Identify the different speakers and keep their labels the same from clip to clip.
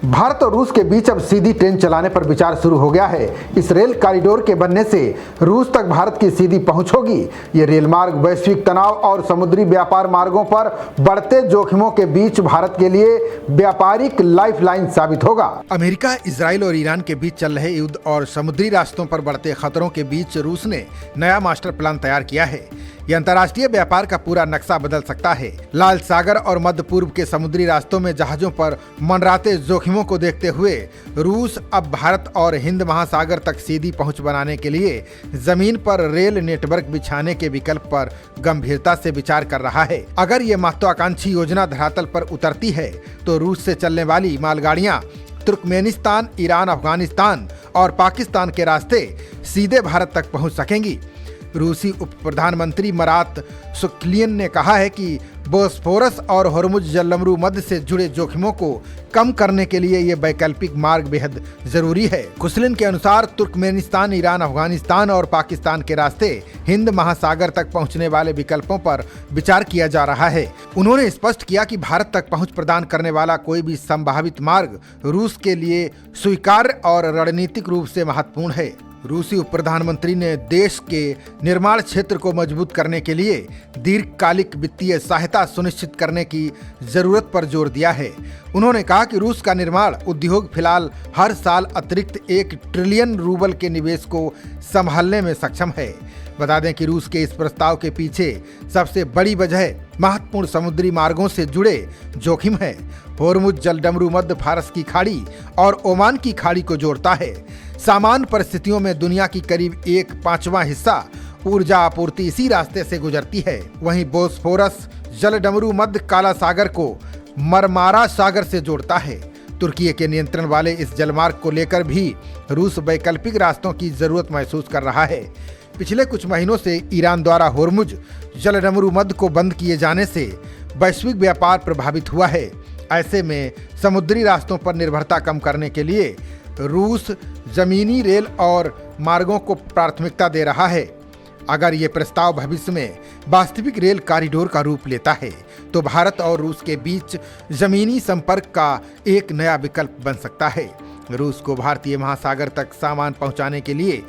Speaker 1: भारत और रूस के बीच अब सीधी ट्रेन चलाने पर विचार शुरू हो गया है। इस रेल कॉरिडोर के बनने से रूस तक भारत की सीधी पहुंच होगी। ये रेल मार्ग वैश्विक तनाव और समुद्री व्यापार मार्गों पर बढ़ते जोखिमों के बीच भारत के लिए व्यापारिक लाइफलाइन साबित होगा। अमेरिका, इजराइल और ईरान के बीच चल रहे युद्ध और समुद्री रास्तों पर बढ़ते खतरों के बीच रूस ने नया मास्टर प्लान तैयार किया है। यह अंतर्राष्ट्रीय व्यापार का पूरा नक्शा बदल सकता है। लाल सागर और मध्य पूर्व के समुद्री रास्तों में जहाजों पर मंडराते जोखिमों को देखते हुए रूस अब भारत और हिंद महासागर तक सीधी पहुंच बनाने के लिए जमीन पर रेल नेटवर्क बिछाने के विकल्प पर गंभीरता से विचार कर रहा है। अगर ये महत्वाकांक्षी योजना धरातल पर उतरती है तो रूस से चलने वाली मालगाड़ियां तुर्कमेनिस्तान, ईरान, अफगानिस्तान और पाकिस्तान के रास्ते सीधे भारत तक पहुंच सकेंगी। रूसी उप प्रधानमंत्री मरात सुखलियन ने कहा है कि बोस्फोरस और हॉर्मुज जलमरू मध्य से जुड़े जोखिमों को कम करने के लिए ये वैकल्पिक मार्ग बेहद जरूरी है। खुसलिन के अनुसार तुर्कमेनिस्तान, ईरान, अफगानिस्तान और पाकिस्तान के रास्ते हिंद महासागर तक पहुंचने वाले विकल्पों पर विचार किया जा रहा है। उन्होंने स्पष्ट किया कि भारत तक पहुंच प्रदान करने वाला कोई भी संभावित मार्ग रूस के लिए स्वीकार्य और रणनीतिक रूप से महत्वपूर्ण है। रूसी उप प्रधानमंत्री ने देश के निर्माण क्षेत्र को मजबूत करने के लिए दीर्घकालिक वित्तीय सहायता सुनिश्चित करने की जरूरत पर जोर दिया है। उन्होंने कहा कि रूस का निर्माण उद्योग फिलहाल हर साल अतिरिक्त 1 ट्रिलियन रूबल के निवेश को संभालने में सक्षम है। बता दें कि रूस के इस प्रस्ताव के पीछे सबसे बड़ी वजह महत्वपूर्ण समुद्री मार्गों से जुड़े जोखिम है। हॉर्मुज जलडमरू मध्य फारस की खाड़ी और ओमान की खाड़ी को जोड़ता है। सामान्य परिस्थितियों में दुनिया की करीब 1/5वां हिस्सा ऊर्जा आपूर्ति इसी रास्ते से गुजरती है। वहीं बोस्फोरस जलडमरू मध्य काला सागर को मरमारा सागर से जोड़ता है। तुर्की के नियंत्रण वाले इस जलमार्ग को लेकर भी रूस वैकल्पिक रास्तों की जरूरत महसूस कर रहा है। पिछले कुछ महीनों से ईरान द्वारा हॉर्मुज जलडमरू मध्य को बंद किए जाने से वैश्विक व्यापार प्रभावित हुआ है। ऐसे में समुद्री रास्तों पर निर्भरता कम करने के लिए रूस जमीनी रेल और मार्गों को प्राथमिकता दे रहा है। अगर ये प्रस्ताव भविष्य में वास्तविक रेल कॉरिडोर का रूप लेता है तो भारत और रूस के बीच जमीनी संपर्क का एक नया विकल्प बन सकता है। रूस को भारतीय महासागर तक सामान पहुंचाने के लिए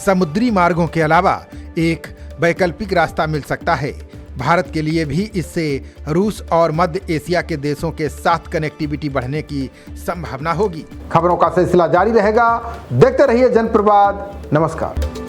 Speaker 1: समुद्री मार्गों के अलावा एक वैकल्पिक रास्ता मिल सकता है। भारत के लिए भी इससे रूस और मध्य एशिया के देशों के साथ कनेक्टिविटी बढ़ने की संभावना होगी। खबरों का सिलसिला जारी रहेगा। देखते रहिए जनप्रवाद। नमस्कार।